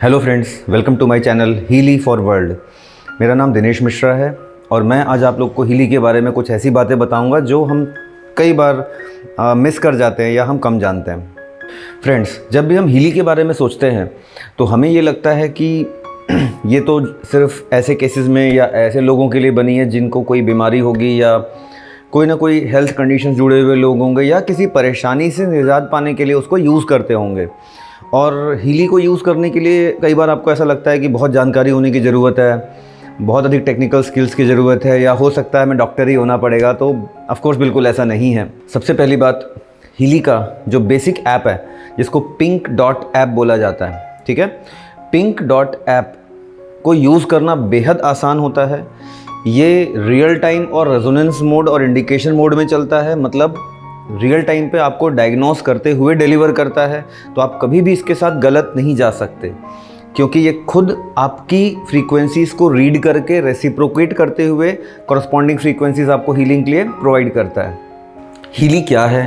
Hello friends, welcome to my channel Healy for world. मेरा नाम दिनेश मिश्रा है और मैं आज आप लोग को हीली के बारे में कुछ ऐसी बातें बताऊंगा जो हम कई बार मिस कर जाते हैं या हम कम जानते हैं। फ्रेंड्स, जब भी हम हीली के बारे में सोचते हैं तो हमें ये लगता है कि ये तो सिर्फ ऐसे केसेस में या ऐसे लोगों के लिए बनी है जिनको कोई बीमारी होगी या कोई ना कोई हेल्थ कंडीशन जुड़े हुए लोग होंगे या किसी परेशानी से निजात पाने के लिए उसको यूज़ करते होंगे। और हीली को यूज़ करने के लिए कई बार आपको ऐसा लगता है कि बहुत जानकारी होने की ज़रूरत है, बहुत अधिक टेक्निकल स्किल्स की ज़रूरत है या हो सकता है हमें डॉक्टर ही होना पड़ेगा। तो ऑफ कोर्स बिल्कुल ऐसा नहीं है। सबसे पहली बात, हीली का जो बेसिक ऐप है जिसको पिंक डॉट ऐप बोला जाता है, ठीक है, पिंक डॉट ऐप को यूज़ करना बेहद आसान होता है। ये रियल टाइम और रेजोनेंस मोड और इंडिकेशन मोड में चलता है, मतलब रियल टाइम पे आपको डायग्नोस करते हुए डिलीवर करता है। तो आप कभी भी इसके साथ गलत नहीं जा सकते क्योंकि ये खुद आपकी फ्रीक्वेंसीज़ को रीड करके रेसिप्रोकेट करते हुए कॉरस्पॉन्डिंग फ्रीक्वेंसीज़ आपको हीलिंग के लिए प्रोवाइड करता है। हीली क्या है,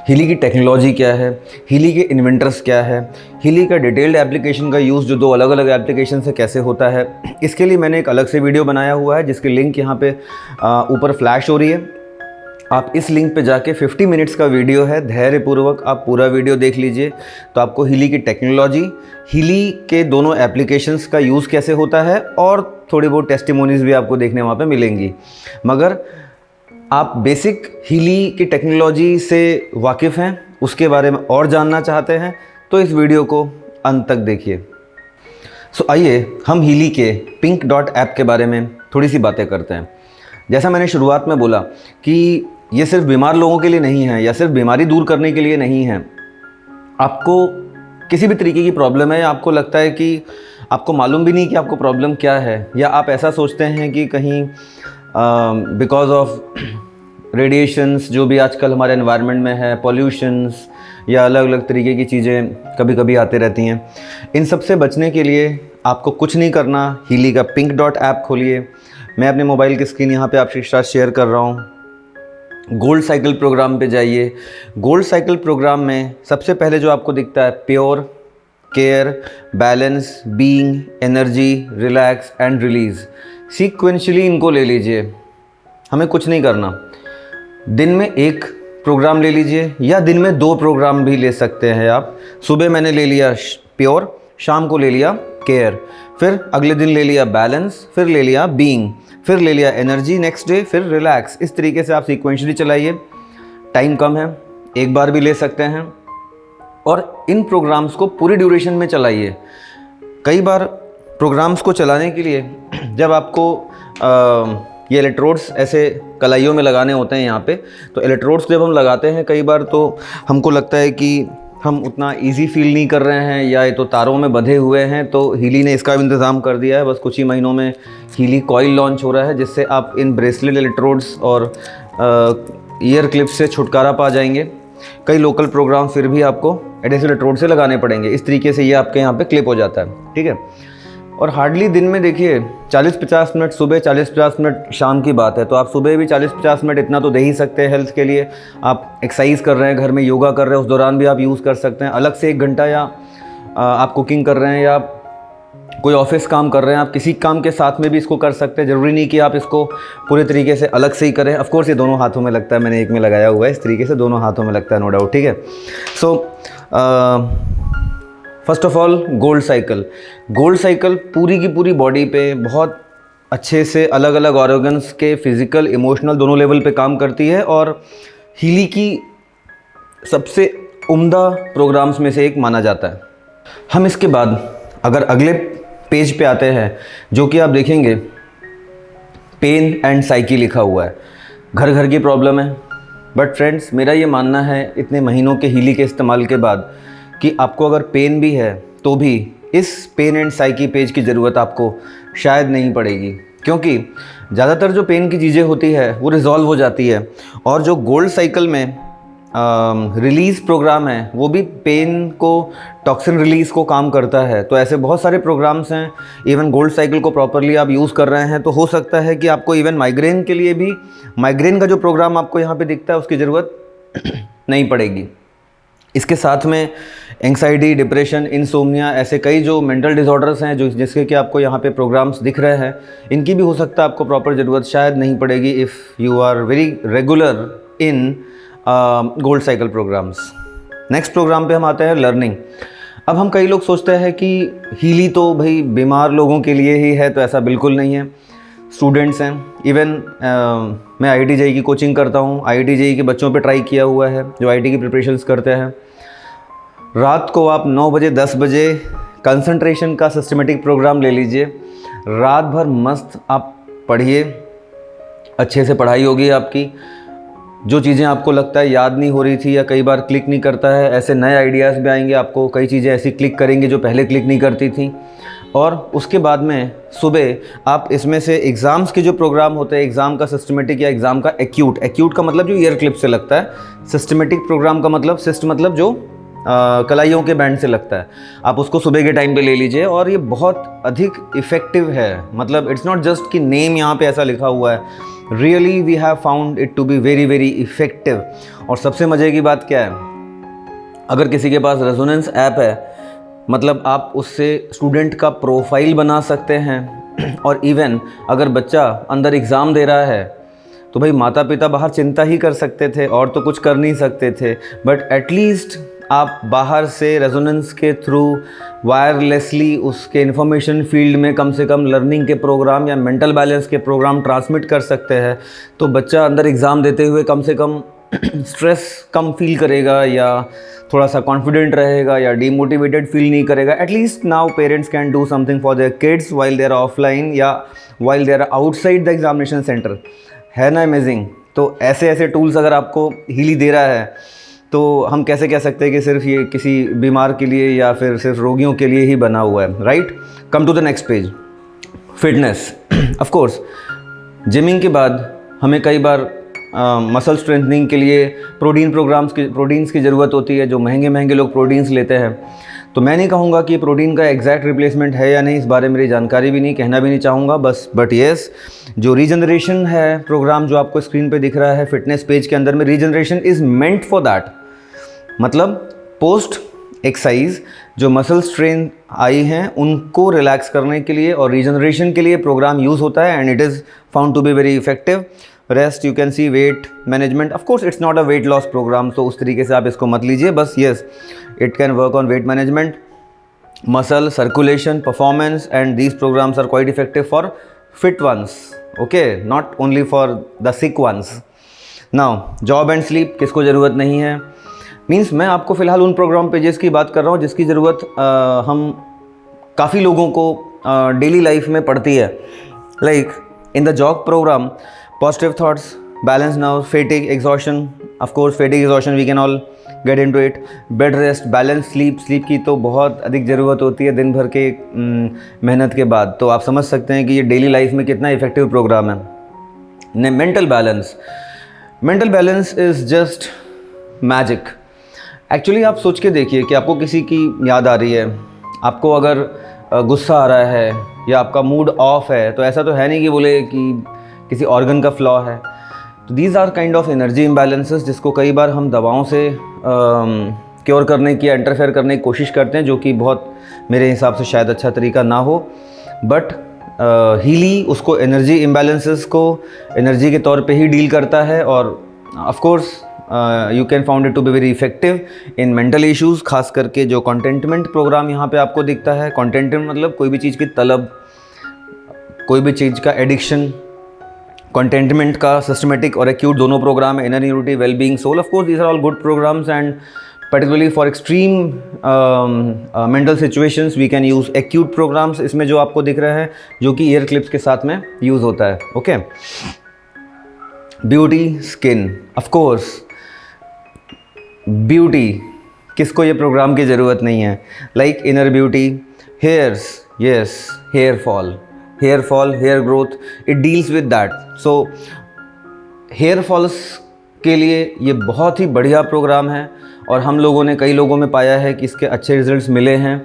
हीली की टेक्नोलॉजी क्या है, हीली के इन्वेंटर्स क्या है, हीली का डिटेल्ड एप्लीकेशन का यूज़ जो दो अलग अलग एप्लीकेशन से कैसे होता है, इसके लिए मैंने एक अलग से वीडियो बनाया हुआ है जिसकी लिंक यहाँ पे ऊपर फ्लैश हो रही है। आप इस लिंक पे जाके 50 मिनट्स का वीडियो है, धैर्यपूर्वक आप पूरा वीडियो देख लीजिए तो आपको हीली की टेक्नोलॉजी, हीली के दोनों एप्लीकेशंस का यूज़ कैसे होता है और थोड़ी बहुत टेस्टिमोनीज़ भी आपको देखने वहाँ पे मिलेंगी। मगर आप बेसिक हीली की टेक्नोलॉजी से वाकिफ़ हैं, उसके बारे में और जानना चाहते हैं तो इस वीडियो को अंत तक देखिए। आइए हम हीली के पिंक डॉट ऐप के बारे में थोड़ी सी बातें करते हैं। जैसा मैंने शुरुआत में बोला कि ये सिर्फ बीमार लोगों के लिए नहीं है या सिर्फ बीमारी दूर करने के लिए नहीं है। आपको किसी भी तरीके की प्रॉब्लम है, आपको लगता है कि आपको मालूम भी नहीं कि आपको प्रॉब्लम क्या है, या आप ऐसा सोचते हैं कि कहीं बिकॉज ऑफ रेडिएशंस जो भी आजकल हमारे एनवायरनमेंट में है, पॉल्यूशंस या अलग अलग तरीके की चीज़ें कभी कभी आते रहती हैं, इन सब से बचने के लिए आपको कुछ नहीं करना। हीली का पिंक डॉट ऐप खोलिए। मैं अपने मोबाइल की स्क्रीन यहाँ पे आपके साथ शेयर कर रहा हूँ। गोल्ड साइकिल प्रोग्राम पे जाइए। गोल्ड साइकिल प्रोग्राम में सबसे पहले जो आपको दिखता है pure, care, balance, being, energy, relax and release, sequentially इनको ले लीजिए। हमें कुछ नहीं करना। दिन में एक प्रोग्राम ले लीजिए या दिन में 2 प्रोग्राम भी ले सकते हैं आप। सुबह मैंने ले लिया प्योर, शाम को ले लिया केयर, फिर अगले दिन ले लिया बैलेंस, फिर ले लिया बीइंग, फिर ले लिया एनर्जी, नेक्स्ट डे फिर रिलैक्स। इस तरीके से आप सीक्वेंशली चलाइए। टाइम कम है, एक बार भी ले सकते हैं और इन प्रोग्राम्स को पूरी ड्यूरेशन में चलाइए। कई बार प्रोग्राम्स को चलाने के लिए जब आपको ये इलेक्ट्रोड्स ऐसे कलाइयों में लगाने होते हैं यहाँ पे, तो इलेक्ट्रोड्स जब हम लगाते हैं कई बार तो हमको लगता है कि हम उतना इजी फील नहीं कर रहे हैं या ये तो तारों में बंधे हुए हैं। तो हीली ने इसका भी इंतज़ाम कर दिया है। बस कुछ ही महीनों में हीली कॉइल लॉन्च हो रहा है जिससे आप इन ब्रेसलेट, इलेक्ट्रोड्स और ईयर क्लिप्स से छुटकारा पा जाएंगे। कई लोकल प्रोग्राम फिर भी आपको एडेसिव इलेक्ट्रोड से लगाने पड़ेंगे। इस तरीके से ये आपके यहाँ पे क्लिप हो जाता है, ठीक है। और हार्डली दिन में देखिए 40-50 मिनट सुबह, 40-50 मिनट शाम की बात है, तो आप सुबह भी 40-50 मिनट इतना तो दे ही सकते हैं हेल्थ के लिए। आप एक्सरसाइज कर रहे हैं, घर में योगा कर रहे हैं, उस दौरान भी आप यूज़ कर सकते हैं। अलग से 1 घंटा या आप कुकिंग कर रहे हैं या कोई ऑफिस काम कर रहे हैं, आप किसी काम के साथ में भी इसको कर सकते हैं। ज़रूरी नहीं कि आप इसको पूरे तरीके से अलग से ही करें। ऑफ कोर्स ये दोनों हाथों में लगता है, मैंने एक में लगाया हुआ है, इस तरीके से दोनों हाथों में लगता है, नो डाउट, ठीक है। First of all gold cycle पूरी की पूरी बॉडी पे बहुत अच्छे से अलग अलग ऑर्गन्स के फिज़िकल, इमोशनल दोनों लेवल पे काम करती है और हीली की सबसे उम्दा प्रोग्राम्स में से एक माना जाता है। हम इसके बाद अगर अगले पेज पे आते हैं जो कि आप देखेंगे पेन एंड साइकी लिखा हुआ है। घर घर की प्रॉब्लम है, बट फ्रेंड्स मेरा ये मानना है इतने महीनों के हीली के इस्तेमाल के बाद कि आपको अगर पेन भी है तो भी इस पेन एंड साइकी पेज की ज़रूरत आपको शायद नहीं पड़ेगी, क्योंकि ज़्यादातर जो पेन की चीज़ें होती है वो रिज़ॉल्व हो जाती है। और जो गोल्ड साइकिल में रिलीज़ प्रोग्राम है वो भी पेन को, टॉक्सिन रिलीज़ को काम करता है। तो ऐसे बहुत सारे प्रोग्राम्स हैं। इवन गोल्ड साइकिल को प्रॉपरली आप यूज़ कर रहे हैं तो हो सकता है कि आपको इवन माइग्रेन के लिए भी, माइग्रेन का जो प्रोग्राम आपको यहाँ पे दिखता है उसकी ज़रूरत नहीं पड़ेगी। इसके साथ में एंग्जाइटी, डिप्रेशन, इंसोम्निया, ऐसे कई जो मेंटल डिसऑर्डर्स हैं जो जिसके कि आपको यहाँ पे प्रोग्राम्स दिख रहे हैं, इनकी भी हो सकता है आपको प्रॉपर ज़रूरत शायद नहीं पड़ेगी if you are very regular in gold cycle programs. Next program पे हम आते हैं लर्निंग। अब हम कई लोग सोचते हैं कि हीली तो भाई बीमार लोगों के लिए ही है, तो ऐसा बिल्कुल नहीं है। स्टूडेंट्स हैं, इवन मैं IIT JEE की कोचिंग करता हूँ, IIT JEE के बच्चों पे ट्राई किया हुआ है जो IIT की प्रिपरेशंस करते हैं। रात को आप 9 बजे 10 बजे कंसंट्रेशन का सिस्टमेटिक प्रोग्राम ले लीजिए, रात भर मस्त आप पढ़िए, अच्छे से पढ़ाई होगी आपकी। जो चीज़ें आपको लगता है याद नहीं हो रही थी या कई बार क्लिक नहीं करता है, ऐसे नए आइडियाज़ भी आएंगे आपको, कई चीज़ें ऐसी क्लिक करेंगी जो पहले क्लिक नहीं करती थी। और उसके बाद में सुबह आप इसमें से एग्ज़ाम्स के जो प्रोग्राम होते हैं, एग्ज़ाम का सिस्टमेटिक या एग्ज़ाम का एक्यूट का मतलब जो ईयर क्लिप से लगता है, सिस्टमेटिक प्रोग्राम का मतलब मतलब जो कलाइयों के बैंड से लगता है, आप उसको सुबह के टाइम पे ले लीजिए। और ये बहुत अधिक इफ़ेक्टिव है, मतलब इट्स नॉट जस्ट कि नेम यहाँ पे ऐसा लिखा हुआ है, really we have found it to be very very effective. और सबसे मज़े की बात क्या है, अगर किसी के पास रेजोनेंस ऐप है, मतलब आप उससे स्टूडेंट का प्रोफाइल बना सकते हैं। और इवन अगर बच्चा अंदर एग्ज़ाम दे रहा है तो भाई माता पिता बाहर चिंता ही कर सकते थे और तो कुछ कर नहीं सकते थे, बट एटलीस्ट आप बाहर से रेजोनेंस के थ्रू वायरलेसली उसके इंफॉर्मेशन फील्ड में कम से कम लर्निंग के प्रोग्राम या मेंटल बैलेंस के प्रोग्राम ट्रांसमिट कर सकते हैं। तो बच्चा अंदर एग्ज़ाम देते हुए कम से कम स्ट्रेस कम फील करेगा या थोड़ा सा कॉन्फिडेंट रहेगा या डीमोटिवेटेड फील नहीं करेगा। At least now parents can do something for their kids while they are offline या while they are outside the examination centre. है ना अमेजिंग? तो ऐसे ऐसे टूल्स अगर आपको हीली दे रहा है तो हम कैसे कह सकते हैं कि सिर्फ ये किसी बीमार के लिए या फिर सिर्फ रोगियों के लिए ही बना हुआ है, right? Come to the next page, fitness. Of course gymming के बाद हमें कई बार मसल स्ट्रेंथनिंग के लिए प्रोटीन्स की ज़रूरत होती है, जो महंगे लोग प्रोटीन्स लेते हैं। तो मैं नहीं कहूँगा कि प्रोटीन का एग्जैक्ट रिप्लेसमेंट है या नहीं, इस बारे में मेरी जानकारी भी नहीं, कहना भी नहीं चाहूँगा बस। बट येस, जो रीजनरेशन है प्रोग्राम जो आपको स्क्रीन पे दिख रहा है फिटनेस पेज के अंदर में, regeneration is meant for that. मतलब पोस्ट एक्सरसाइज जो मसल स्ट्रेन आई हैं उनको रिलैक्स करने के लिए और रीजनरेशन के लिए प्रोग्राम यूज़ होता है, and it is found to be very effective. Rest you can see, weight management, of course it's not a weight loss program, तो उस तरीके से आप इसको मत लीजिए। बस yes, it can work on weight management, muscle circulation, performance, and these programs are quite effective for fit ones, okay, not only for the sick ones. Now job and sleep, किसको ज़रूरत नहीं है? मीन्स मैं आपको फ़िलहाल उन programme pages की बात कर रहा हूँ जिसकी ज़रूरत हम काफ़ी लोगों को डेली लाइफ में पड़ती है। Like in the job program, positive thoughts, balance nerves, fatigue, exhaustion, of course fatigue, exhaustion we can all get into it, bed rest, balance sleep की तो बहुत अधिक ज़रूरत होती है दिन भर के मेहनत के बाद, तो आप समझ सकते हैं कि ये डेली लाइफ में कितना इफेक्टिव प्रोग्राम है। Mental balance is just magic. Actually आप सोच के देखिए कि आपको किसी की याद आ रही है, आपको अगर गुस्सा आ रहा है या आपका मूड ऑफ है, तो ऐसा तो है नहीं कि बोले कि किसी ऑर्गन का फ्लॉ है। तो these are kind of energy imbalances जिसको कई बार हम दवाओं से क्योर करने की या इंटरफेयर करने की कोशिश करते हैं, जो कि बहुत मेरे हिसाब से शायद अच्छा तरीका ना हो। बट हीली उसको एनर्जी इम्बैलेंसेस को एनर्जी के तौर पे ही डील करता है, और of course you can found it to be very effective in mental issues, खास करके जो कंटेंटमेंट प्रोग्राम यहाँ पे आपको दिखता है। कंटेंटमेंट मतलब कोई भी चीज़ की तलब, कोई भी चीज़ का एडिक्शन। कंटेंटमेंट का सिस्टमेटिक और एक्यूट दोनों प्रोग्राम है, inner unity, wellbeing, soul, of course these are all good programs, and particularly for extreme mental situations we can use acute programs. इसमें जो आपको दिख रहे हैं जो कि ईयर क्लिप्स के साथ में यूज़ होता है, okay. Beauty, skin, of course beauty, किसको ये प्रोग्राम की ज़रूरत नहीं है? Like inner beauty, hairs, yes, hair fall, hair growth, it deals with that. So hair falls के लिए ये बहुत ही बढ़िया प्रोग्राम है, और हम लोगों ने कई लोगों में पाया है कि इसके अच्छे रिजल्ट्स मिले हैं।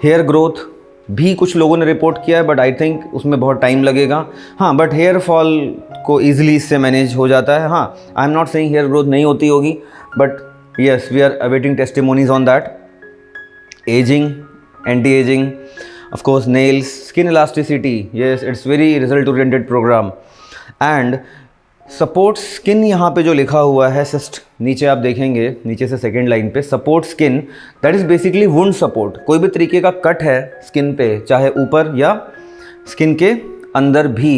हेयर ग्रोथ भी कुछ लोगों ने रिपोर्ट किया है, बट आई थिंक उसमें बहुत टाइम लगेगा। हाँ, बट हेयर फॉल को ईजिली इससे मैनेज हो जाता है। हाँ, I am not saying hair growth नहीं होती होगी, but Yes, we are awaiting testimonies on that. Aging, anti-aging, of course, nails, skin elasticity. Yes, it's very result-oriented program. And support skin यहाँ पे जो लिखा हुआ है सिस्ट, नीचे आप देखेंगे, नीचे से सेकेंड लाइन पे support skin, that is basically wound support. कोई भी तरीके का कट है स्किन पे, चाहे ऊपर या स्किन के अंदर भी,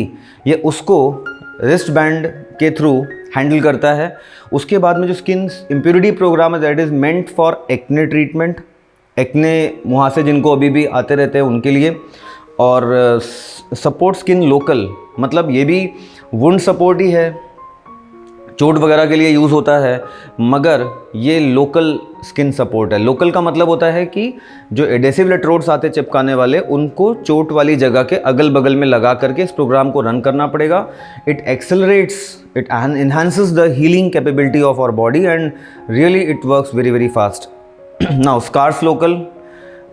ये उसको रिस्ट बैंड के थ्रू हैंडल करता है। उसके बाद में जो स्किन इम्प्योरिटी प्रोग्राम है, that is meant for acne treatment, acne मुहासे जिनको अभी भी आते रहते हैं उनके लिए। और सपोर्ट स्किन लोकल, मतलब ये भी वुंड सपोर्ट ही है, चोट वगैरह के लिए यूज़ होता है, मगर ये लोकल स्किन सपोर्ट है। लोकल का मतलब होता है कि जो एडेसिव इलेक्ट्रोड्स आते चिपकाने वाले, उनको चोट वाली जगह के अगल बगल में लगा करके इस प्रोग्राम को रन करना पड़ेगा। It accelerates, it enhances the healing capability of our body and really it works very very fast. Now scars local,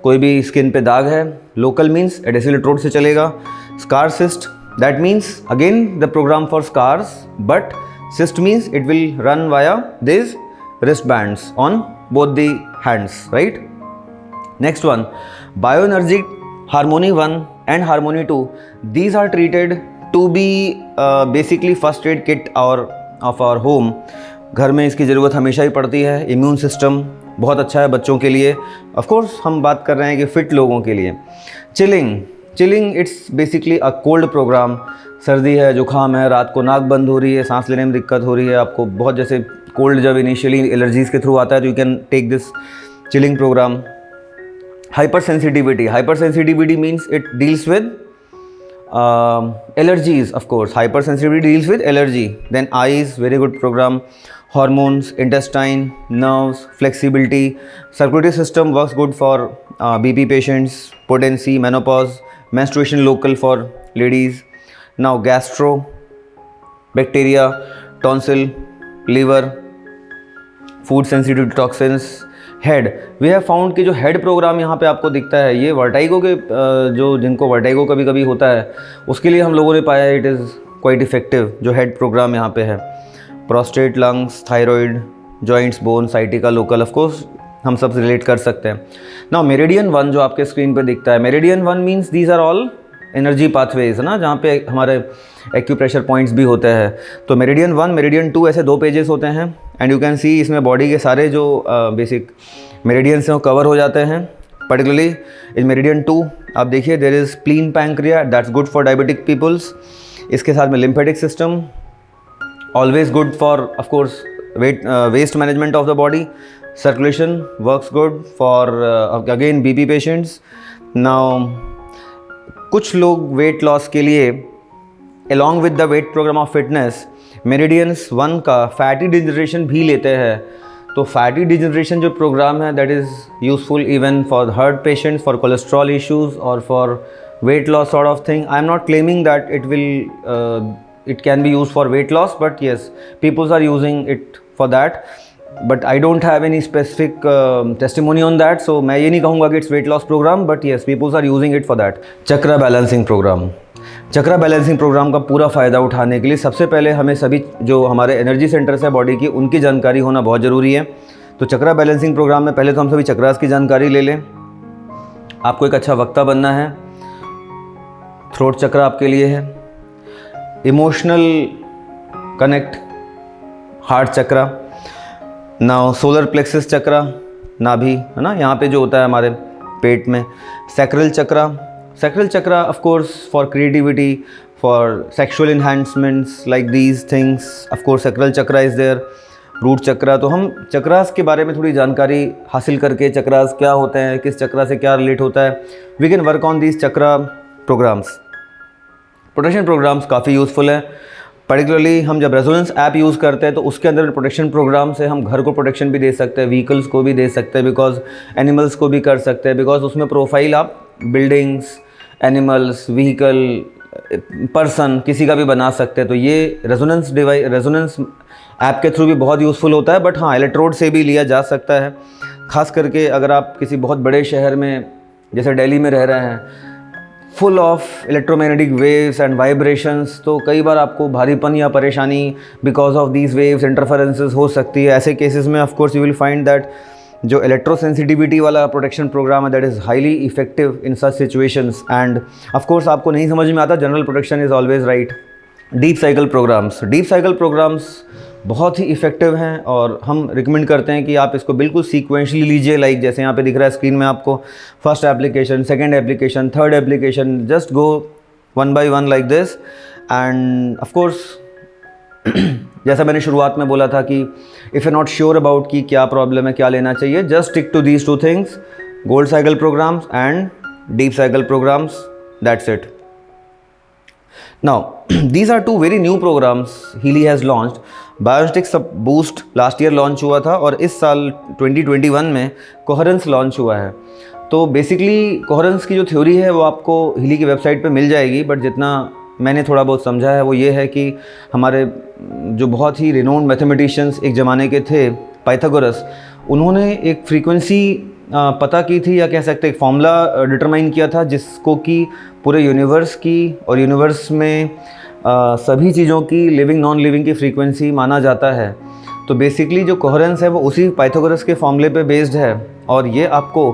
कोई भी स्किन पे दाग है, लोकल मीन्स एडेसिव इलेक्ट्रोड से चलेगा। Scar cyst, that means again the program for scars, but cyst means it will run via these wristbands on both the hands, right? Next one, bioenergic harmony 1 and harmony 2, these are treated to be basically first aid kit of our home। घर में इसकी ज़रूरत हमेशा ही पड़ती है। Immune system बहुत अच्छा है बच्चों के लिए। ऑफ कोर्स हम बात कर रहे हैं कि फिट लोगों के लिए। Chilling it's basically a cold program. सर्दी है, जुकाम है, रात को नाक बंद हो रही है, सांस लेने में दिक्कत हो रही है, आपको बहुत जैसे कोल्ड जब इनिशियली एलर्जीज़ के थ्रू आता है, तो you can take this chilling program. Hyper sensitivity means it deals with allergies, of course, hypersensitivity deals with allergy. Then eyes, very good program. Hormones, intestine, nerves, flexibility, circulatory system works good for BP patients, potency, menopause, menstruation local for ladies. Now gastro, bacteria, tonsil, liver, food sensitive to toxins. Head, we have found कि जो head programme यहाँ पे आपको दिखता है, ये vertigo के जो जिनको वर्टाइगो कभी कभी होता है, उसके लिए हम लोगों ने पाया इट इज़ क्वाइट इफेक्टिव जो हेड प्रोग्राम यहाँ पे है। Prostate, lungs, thyroid, joints, bone, sciatica, local, of course हम सब रिलेट कर सकते हैं। नाउ मेरिडियन 1 जो आपके स्क्रीन पे दिखता है, meridian 1 means these are all energy pathways, है ना, जहाँ पे हमारे एक्यूप्रेशर पॉइंट्स भी होते हैं। तो मेरिडियन 1, मेरिडियन 2 ऐसे 2 पेजेस होते हैं एंड यू कैन सी इसमें बॉडी के सारे जो बेसिक मेरिडियंस हैं वो कवर हो जाते हैं। पर्टिकुलरली इन मेरिडियन 2 आप देखिए there is spleen, pancreas, that's good for diabetic peoples. इसके साथ में lymphatic system, always good for of course waste management of the body. Circulation works good for again BP patients. नाउ कुछ लोग weight loss के लिए along with the weight program of fitness meridians 1 का fatty degeneration भी लेते हैं। तो फैटी डिजनरेशन जो प्रोग्राम है that is useful even for heart patients, for cholesterol issues और for weight loss sort of thing. I am not claiming that it can be used for weight loss, but yes, people are using it for that, but I don't have any specific testimony on that, so मैं ये नहीं कहूँगा कि it's weight loss program, but yes, people are using it for that। Chakra balancing program, chakra balancing program का पूरा फ़ायदा उठाने के लिए सबसे पहले हमें सभी जो हमारे एनर्जी सेंटर्स है बॉडी की, उनकी जानकारी होना बहुत ज़रूरी है। तो चक्रा बैलेंसिंग प्रोग्राम में पहले तो हम सभी चक्रास की जानकारी ले लें। आपको एक अच्छा वक्ता बनना है। थ्रोट चक्रा आपके लिए है। इमोशनल कनेक्ट, हार्ट चक्रा। नाउ सोलर प्लेक्सस चक्रा, नाभि, है ना, यहाँ पे जो होता है हमारे पेट में। Sacral chakra, sacral chakra of course for creativity, for sexual enhancements like these things, of course sacral chakra is there. Root chakra, तो हम चक्रास के बारे में थोड़ी जानकारी हासिल करके चक्रास क्या होते हैं, किस चक्रा से क्या रिलेट होता है, we can work on these chakra programs. Protection programs काफ़ी यूज़फुल है। पर्टिकुलरली हम जब रेजोनेंस ऐप यूज़ करते हैं तो उसके अंदर प्रोटेक्शन प्रोग्राम से हम घर को प्रोटेक्शन भी दे सकते हैं, व्हीकल्स को भी दे सकते हैं, बिकॉज एनिमल्स को भी कर सकते हैं, बिकॉज उसमें प्रोफाइल आप बिल्डिंग्स, एनिमल्स, व्हीकल, पर्सन किसी का भी बना सकते हैं। तो ये रेजोनेंस ऐप के थ्रू भी बहुत यूज़फुल होता है, बट हाँ इलेक्ट्रोड से भी लिया जा सकता है। ख़ास करके अगर आप किसी बहुत बड़े शहर में जैसे दिल्ली में रह रहे हैं, full of electromagnetic waves and vibrations, तो कई बार आपको भारीपन या परेशानी because of these waves interferences हो सकती है। ऐसे केसेस में of course you will find that जो इलेक्ट्रो सेंसिटिविटी वाला प्रोटेक्शन प्रोग्राम है that is highly effective in such situations. And of course आपको नहीं समझ में आता, general protection is always right. Deep cycle programs बहुत ही इफ़ेक्टिव हैं और हम रिकमेंड करते हैं कि आप इसको बिल्कुल सीक्वेंशली लीजिए। लाइक जैसे यहाँ पे दिख रहा है स्क्रीन में आपको, first application, second application, third application, just go one by one like this. And of course जैसा मैंने शुरुआत में बोला था कि if you not sure about कि क्या प्रॉब्लम है, क्या लेना चाहिए, just stick to these two things, gold cycle programs and deep cycle programs, that's it. Now, these are two very new programs Healy has launched. Biotic Boost last year launch हुआ था और इस साल 2021 में कोहेरेंस लॉन्च हुआ है। तो basically coherence की जो थ्योरी है वो आपको हीली की वेबसाइट पे मिल जाएगी, बट जितना मैंने थोड़ा बहुत समझा है वो ये है कि हमारे जो बहुत ही रिनोन्ड मैथमेटिशियंस एक ज़माने के थे, पाइथागोरस, उन्होंने एक फ्रीक्वेंसी पता की थी, या कह सकते एक फॉर्मूला डिटरमाइन किया था जिसको कि पूरे यूनिवर्स की और यूनिवर्स में सभी चीज़ों की, लिविंग नॉन लिविंग की फ्रीक्वेंसी माना जाता है। तो बेसिकली जो कोहेरेंस है वो उसी पाइथागोरस के फॉर्मूले पे बेस्ड है और ये आपको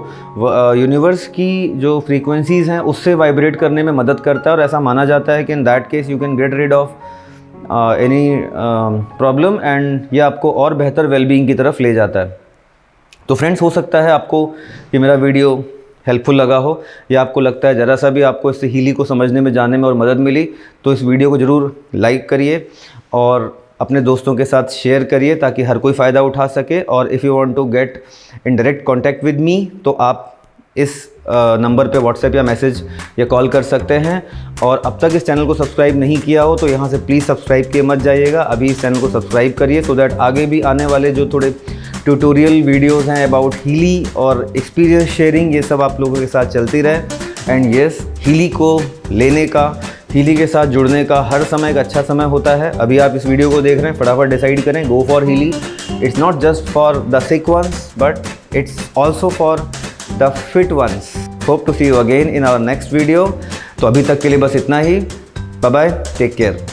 यूनिवर्स की जो फ्रीक्वेंसीज़ हैं उससे वाइब्रेट करने में मदद करता है। और ऐसा माना जाता है कि in that case you can get rid of any problem and ये आपको और बेहतर वेलबींग की तरफ ले जाता है। तो फ्रेंड्स, हो सकता है आपको ये मेरा वीडियो हेल्पफुल लगा हो, या आपको लगता है ज़रा सा भी आपको इससे हीली को समझने में, जानने में और मदद मिली, तो इस वीडियो को ज़रूर लाइक करिए और अपने दोस्तों के साथ शेयर करिए ताकि हर कोई फ़ायदा उठा सके। और if you want to get in direct contact with me तो आप इस नंबर पे व्हाट्सएप या मैसेज या कॉल कर सकते हैं। और अब तक इस चैनल को सब्सक्राइब नहीं किया हो तो यहाँ से प्लीज़ सब्सक्राइब किए मत जाइएगा, अभी इस चैनल को सब्सक्राइब करिए सो दैट आगे भी आने वाले जो थोड़े ट्यूटोरियल वीडियोस हैं अबाउट हीली और एक्सपीरियंस शेयरिंग, ये सब आप लोगों के साथ चलती रहे। एंड येस, हीली को लेने का, हीली के साथ जुड़ने का हर समय एक अच्छा समय होता है। अभी आप इस वीडियो को देख रहे हैं, फटाफट डिसाइड करें, go for Healy. It's not just for the sick ones but it's also for the fit ones. Hope to see you again in our next video. तो अभी तक के लिए बस इतना ही। Bye bye, take care.